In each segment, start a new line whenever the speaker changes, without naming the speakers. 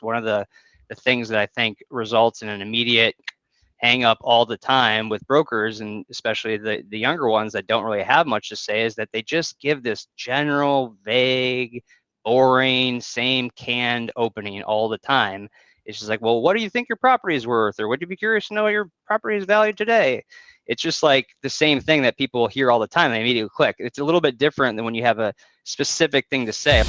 One of the things that I think results in an immediate hang up all the time with brokers, and especially the younger ones that don't really have much to say, is that they just give this general, vague, boring, same canned opening all the time. It's just like, well, what do you think your property is worth? Or would you be curious to know what your property is valued today? It's just like the same thing that people hear all the time. They immediately click. It's a little bit different than when you have a specific thing to say.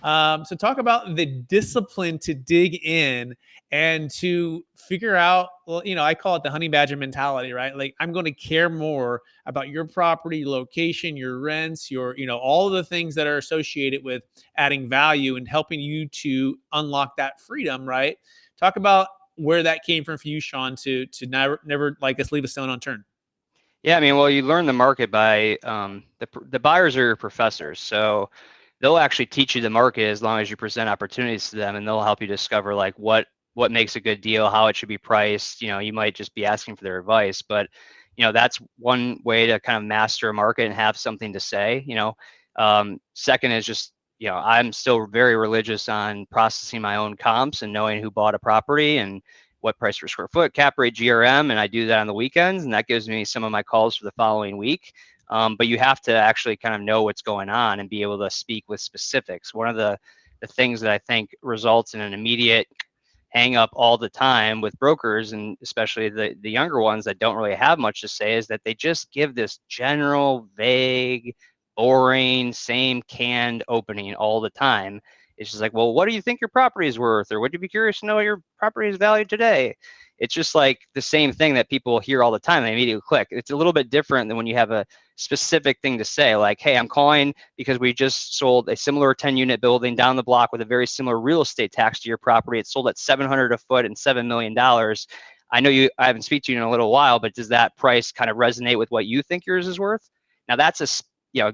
So talk about the discipline to dig in and to figure out, well, I call it the honey badger mentality, right? Like, I'm going to care more about your property, location, your rents, all of the things that are associated with adding value and helping you to unlock that freedom, right? Talk about where that came from for you, Shaun, to never like us leave a stone unturned.
Yeah, I mean, well, you learn the market by the buyers are your professors, so they'll actually teach you the market as long as you present opportunities to them, and they'll help you discover like what makes a good deal, how it should be priced. You might just be asking for their advice, but that's one way to kind of master a market and have something to say. Second is just I'm still very religious on processing my own comps and knowing who bought a property and what price per square foot, cap rate, GRM, and I do that on the weekends, and that gives me some of my calls for the following week. But you have to actually kind of know what's going on and be able to speak with specifics. One of the things that I think results in an immediate hang up all the time with brokers, and especially the younger ones that don't really have much to say, is that they just give this general, vague, boring, same canned opening all the time. It's just like, well, what do you think your property is worth? Or would you be curious to know what your property is valued today? It's just like the same thing that people hear all the time. They immediately click. It's a little bit different than when you have a specific thing to say, like, hey, I'm calling because we just sold a similar 10-unit building down the block with a very similar real estate tax to your property. It's sold at $700 a foot and $7 million. I know I haven't speak to you in a little while, but does that price kind of resonate with what you think yours is worth? Now that's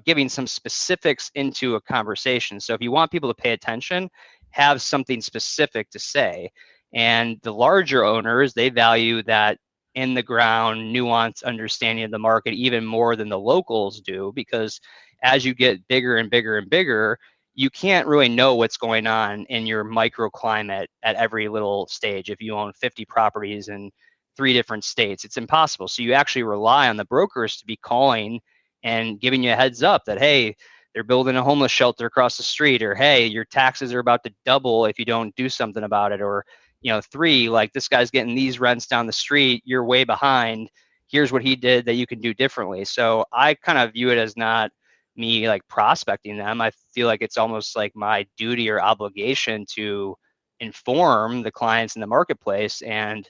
giving some specifics into a conversation. So if you want people to pay attention, have something specific to say. And the larger owners, they value that in the ground, nuanced understanding of the market even more than the locals do, because as you get bigger and bigger and bigger, you can't really know what's going on in your microclimate at every little stage. If you own 50 properties in 3 different states, it's impossible. So you actually rely on the brokers to be calling and giving you a heads up that, hey, they're building a homeless shelter across the street, or hey, your taxes are about to double if you don't do something about it, or 3, like, this guy's getting these rents down the street, you're way behind, here's what he did that you can do differently. So I kind of view it as not me like prospecting them. I feel like it's almost like my duty or obligation to inform the clients in the marketplace, and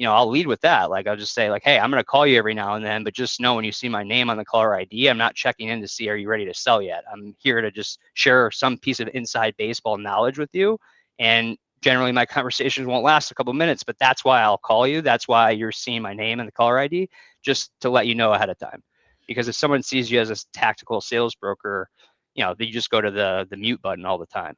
I'll lead with that. Like, I'll just say, like, hey, I'm going to call you every now and then, but just know when you see my name on the caller ID, I'm not checking in to see, are you ready to sell yet? I'm here to just share some piece of inside baseball knowledge with you. And generally my conversations won't last a couple of minutes, but that's why I'll call you. That's why you're seeing my name in the caller ID, just to let you know ahead of time. Because if someone sees you as a tactical sales broker, you just go to the mute button all the time.